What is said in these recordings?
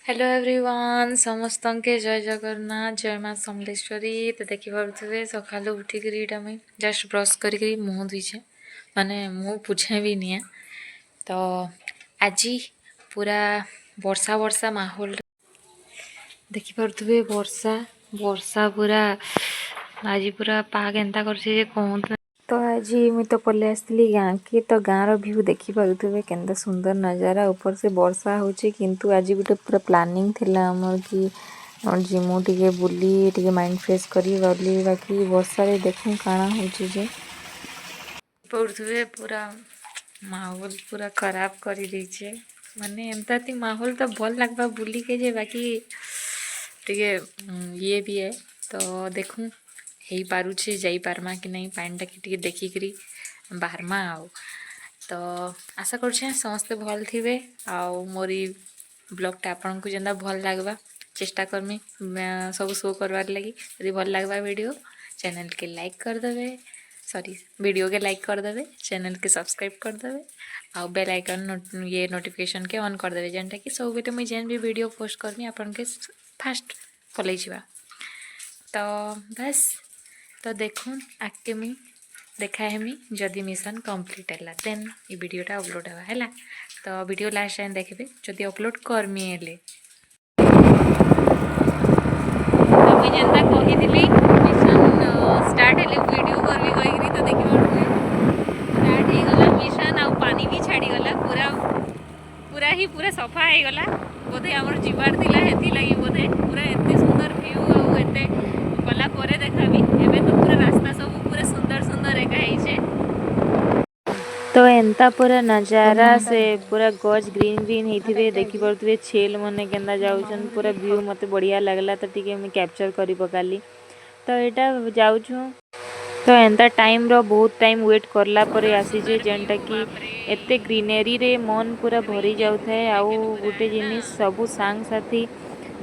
Hello everyone समस्त के जय जगन्नाथ जय माँ समलेश्वरी। तो देखी पारे सका उठिक मुई जस्ट ब्रश कर मुँह धोचे माने मुँह पुछे भी नहीं। तो आज पूरा वर्षा वर्षा माहौल देखी पारे वर्षा वर्षा पूरा आज पूरा पाग एंता कर। तो आज मुई तो पलि आसली गाँ की तो गाँव व्यू देखी पारे के सुंदर नजारा ऊपर से वर्षा होची किंतु आज गोटे पूरा प्लानिंग थिला हमर कि जिमु टिके बुली टिके माइंड फ्रेश करी गली बाकी वर्षा रे देखूं काଣା होची जे पड़ुथुवे पूरा माहौल पूरा खराब करी देछे माने एंता ती माहौल तो भल लगबा बुली के जे बाकी टिके ये भी है तो देखूं हो पारुछे जाई पारमा कि नहीं पानी टाकी टिके देखिकी बाहरमा आउ तो आशा करछे समस्ते भल थिबे आउ मोरी ब्लॉगटा आपन को जेंदा भल लागबा चेष्टा करमी सब शो करवार लगी यदि भल लागबा वीडियो चैनल के लाइक कर देबे सॉरी वीडियो के लाइक कर देबे चैनल के सब्सक्राइब कर देबे आउ बेल आइकन ये नोटिफिकेशन के ऑन कर देबे जेनटा कि सब बेटे मुझे जेन भी वीडियो पोस्ट करमी आपन के फास्ट पलै जिबा तो बस तो देखून आगे मुई देखा हेमी जदि मिशन कंप्लीट है देन ये वीडियोटा अपलोड है तो वीडियो लास्ट टाइम देखिए जदि अपलोड करमी हेले तो मुझे जेनता कही मिशन स्टार्ट हेले वीडियो करबी कही तो देखी स्टार्ट हो गला मिशन आ पानी भी छाड़ी गला पूरा पूरा ही पूरा सफा हो गला बोधे आमर जीवार थिला हेती लगी बोधे पूरा एते सुंदर व्यू आ एते गला परे देखाबी एबे तो पूरा रास्ता सब पूरा सुंदर सुंदर एका है तो एंता पूरा नजारा से पूरा गज ग्रीन ग्रीन होते देखी पारे छेल मैंने केन्दा जाऊन पूरा व्यू मत बढ़िया लगला तो टी कैप्चर कर पकाली तो यहाँ जाऊँ तो एंता टाइम रो बहुत टाइम वेट करला परे आसी जे जेनटा कि एते ग्रीनरी रे मन पूरा भरी जाऊ थाए आउ गोटे जिनिस सबू सांग साथी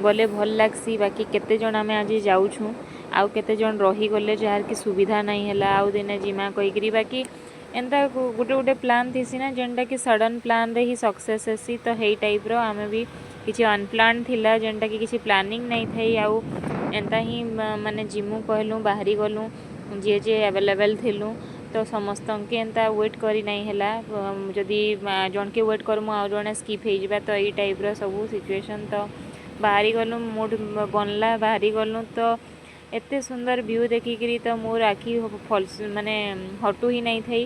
गले भल लागसी बाकी केते जन आमे आज जाऊँ आउ केते जन रही गले जार की सुविधा नहीं हैला आउ दिने जिमा कहीकरी बाकी एंता गोटे गोटे प्लान थीसी ना जेनटा कि सडन प्लान रे ही सक्सेस हेसी तो हेई टाइप रो आमे भी किछि अनप्लान थिला जेनटा कि किछि प्लानिंग नहीं थाई आउ एंता ही माने जिमु कहलु बाहरी गलु जे जे अवेलेबल थिलु तो समस्त के एंता वेट करी नहीं हैला जदि जन के वेट करमु आउ जने स्किप हो जाबा तो एई टाइप रो सब सिचुएशन तो बाहरी गलु मूड बनला बाहरी गलु तो एते सुंदर व्यू देखिकी तो मोर आखि फल्स माने हटू ही नहीं थी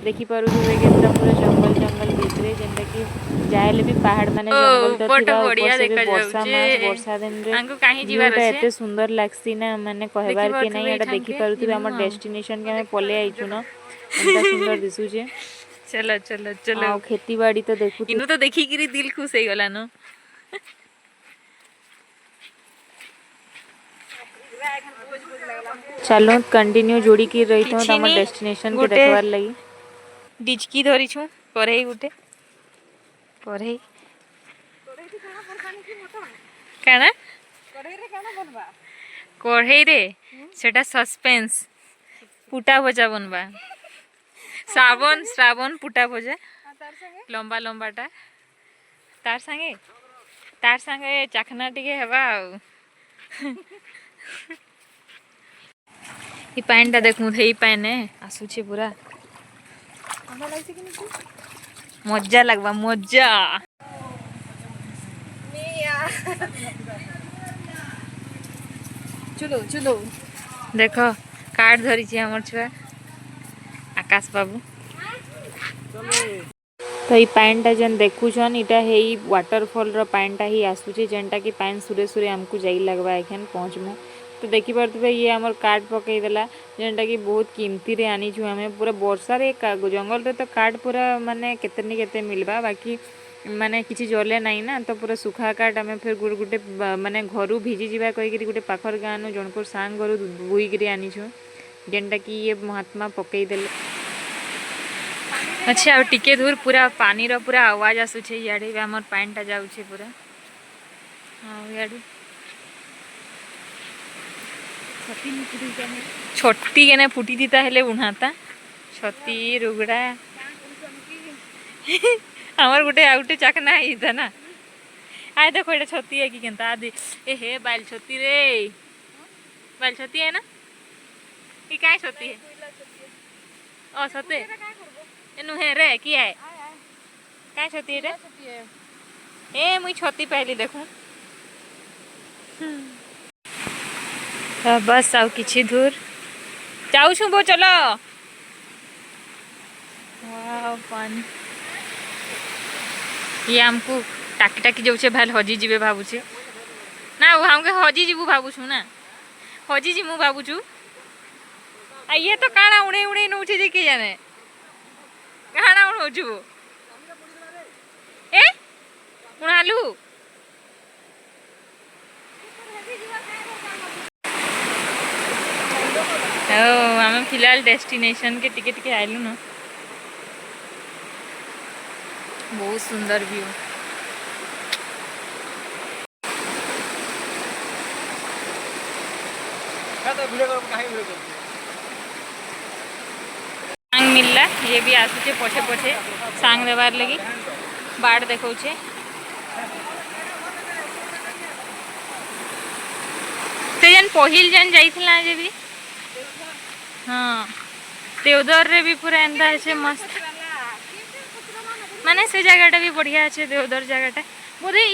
देखी पारुथिबे केतना पूरा जंगल जंगल भितरे जेनटा कि जाहेले भी पहाड़ माने जंगल तो थिबा ऊपर से भी वर्षा मास वर्षा दिन रे व्यूटा एते सुंदर लागसी ना माने कहबार के नहीं एटा देखी पारुथिबे हमर डेस्टिनेशन के हमें पले आइछु न एंता सुंदर दिसु जे चलो चलो चलो आ खेती बाड़ी तो देखु इनु तो देखिकी दिल खुश हो गला न चलो कंटिन्यू जोड़ी की रही तो हमर डेस्टिनेशन के देखबार लगी डिचकी धरी छु कढ़ई गुटे कढ़ई काना कढ़ई रे सेटा सस्पेंस पुटा भजा बनबा श्रावण श्रावण पुटा भजा लंबा लंबाटा तार संगे चाखना टिके हेबा ये पानी टा देखूँ ये पानी आसुचे पूरा मजा लगवा मजा चलो चलो देख कार्ड धरी हमर छुआ आकाश बाबू तो ये पानी टा जेन देखुछन इटा है वाटरफॉल रो पानी टा ही आसुचे जेनटा कि पानी सुरे सुरे हमको जाई लगवा एखन पहुँचमु तो देखी पारे ये आमर कार्ड पकईदेला जेनटा कि बहुत कीमती रे आनीछु आमे पूरा वर्षा रे जंगल रे तो कार्ड पूरा माने केते केते मिलबा बाकी माने किछि जले नहीं ना तो पूरा सुखा कार्ड आमे फिर गोटे माने घरु भिजी जीवा कहीकि गोटे पाखर गाँ नु जनकर सांग घरु बुईकरी आनीछु जेनटा कि ये महात्मा पकईदेले अच्छा और टिके दूर पूरा पानी रो पूरा आवाज आसुछे याडे हमर पानी टा जाउछे पूरा हां याडे छोटी के फुटी दीता हेले उन्हाता छती रुगड़ा हमर गोटे आउटे चाकना था ना आए देखो ये छती है कि केनता आदि ए हे बाल छती रे बाल छती है ना कि काय छती है ओ सते एनु हे रे कि है काय छती रे ए मुई छती पहली देखूं बस आउ किछि दूर जाऊ छु बो चलो वाव पानी ये हमको टाकी टाकी जाऊे भाल हजी जीवे भावुचे ना हमके हजी जीवु भावुछु ना हजी जीमु भावुछु आ ये तो काना उड़े उड़े नउचे जे के जाने काना उड़ोछु ए उड़ालू ओ हम फिलहाल डेस्टिनेशन के टिके टिके आइलु न बहुत सुंदर व्यू सांग मिलला ये भी आसुचे पछे पछे सांग देवार लगी बाड़ देखौछे ते जन पहिल जन जाइथिला जे भी हाँ देवदर रे भी पूरा एंदा है मस्त माने से जगहटा भी बढ़िया अच्छे देवदर जगहटा बोधे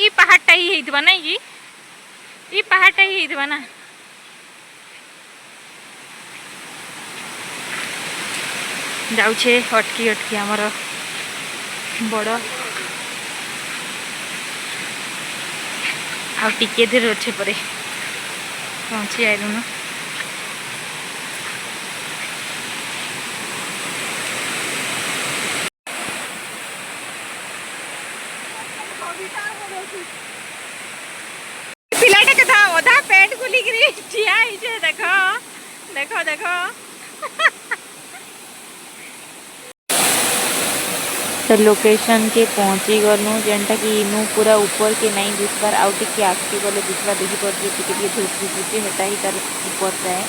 ई पहाड़टा ही हेइतबा नै कि ई पहाड़टा ही हेइतबा ना जाउछे अटकी अटकी हमर बड़ आ टिके देर अच्छे परे पहुँची आइलु न पिलाटा के था ओधा पेट गुली गिरी ठिया ही छे देखो देखो देखो तो लोकेशन के पहुँची गलु जेनटा कि इनु पूरा ऊपर के नहीं दिसबार आउ टिके आखी गले दिसबा देखि परजे टिके टिके धूप दिसुचे हेटा ही तार ऊपर जाए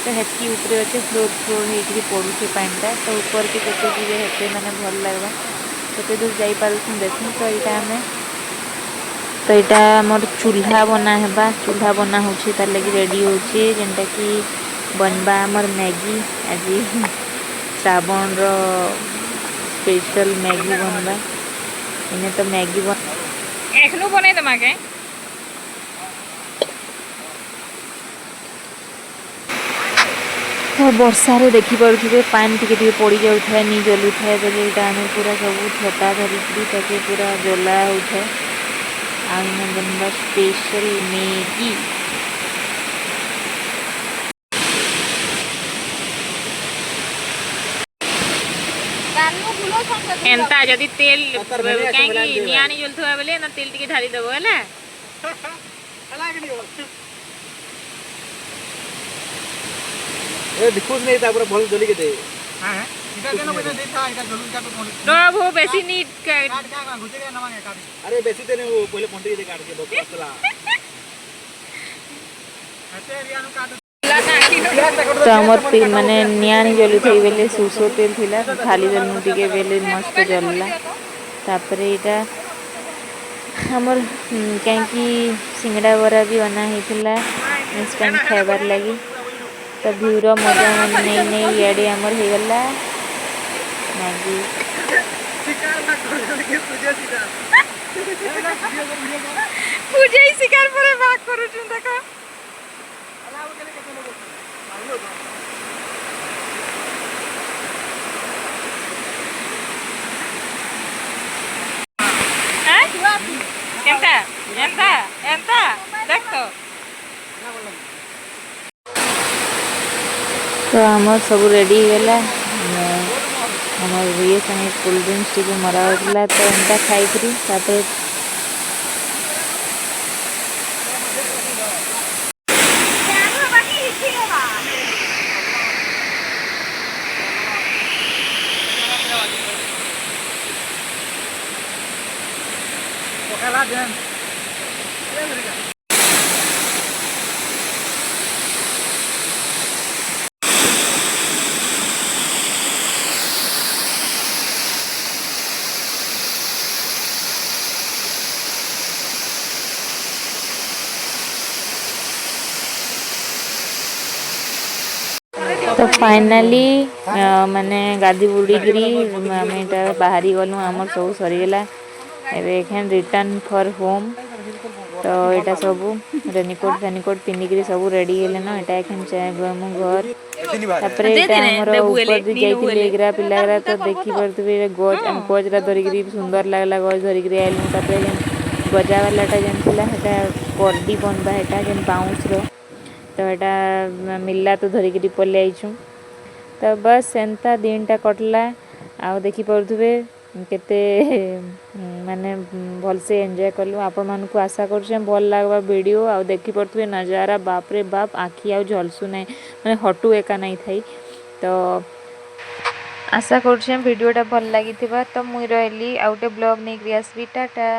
तो हेतकी ऊपर अच्छे फ्लोर फ्लोर हेकरी पड़ुचे पानीटा तो ऊपर के केते जीवे हेते माने भल लागबा केते दूर जाई पारुछन देखु तो इटा हमें तो यहाँ आमर चूल्हा बना है चूल्हा बना होची तार लगी रेडी होची जेनटा कि बनबा आमर मैगी आज श्रावण रो स्पेशल मैगी बनबा इने तो मैगी बन एखनु बने तमाके तो वर्षा रे देखि पड़ुथिबे पानी टिके टिके पड़ी जाउथाय नी जलुथाय बेले इटा आमे पूरा सब छटा धरिकरी ताके पूरा जला होथाय आने बनबा स्पेशल मैगी एंता जदी तेल काहेकि निया नहीं जलथुआ बेले ना तेल टिके ढाली देबो हैला ए दिखुस नहीं ता पूरा भल जली के दे हां इटा केनो बजे देता इटा जलू का तो नो वो बेसी नीट काट का घुसे के नमांगे काट अरे बेसी तेने वो पहले फोन दे काट के बहुत असला हते रियानु काट तो हमर तेल माने निया नहीं जलु थई बेले सुसो तेल थिला खाली जलनु टिके बेले मस्त जलला तापरे इटा हमर काहेकि सिंगड़ा बरा भी बना हेतिला इंस्टेंट खाइबार लगी तो भीड़ मजा नहीं नहीं इे आमर हो गला मैगी पूजे शिकार पर भाग करू छु देखो एंता एंता एंता देख तो आमर सब रेडी गला आमर ये संगे कोल्ड ड्रिंक्स टी मरा होता तो एंता खाई तापर फाइनाली माने गादी बुड़ीगिरी आम एटा बाहरी गलु आमर सब सरीगला एखें रिटर्न फॉर होम तो यहाँ सब रेनिकोट फेनिकोट पिंधिकी सब रेडी हेले न एटा एखें गमु घर तापरे एटा हमर ऊपर भी जाइतिले एगरा पिलागरा तो देखि परतबे गज हम गजरा धरिकी सुंदर लागला गज धरिकी आइलु तापरे गजा वालाटा जेन थिला हेटा परडी बनबा हेटा जेन बाउंस रो तो एटा मिलला तो धरिकी पले आइछु तो बस सेंता दिनटा कटला आउ देखि पड़ुवे केते माने भल से एंजॉय कलु आपण मानकु आशा करछे भल लागबा वीडियो आउ देखि पड़ुवे नजारा बाप रे बाप आखी आउ झलसु नै माने हटू एका नै थाई तो आशा करछे वीडियोटा भल लागिथिबा तो मुई रहली आउटे ब्लॉग नै आसबी टाटा।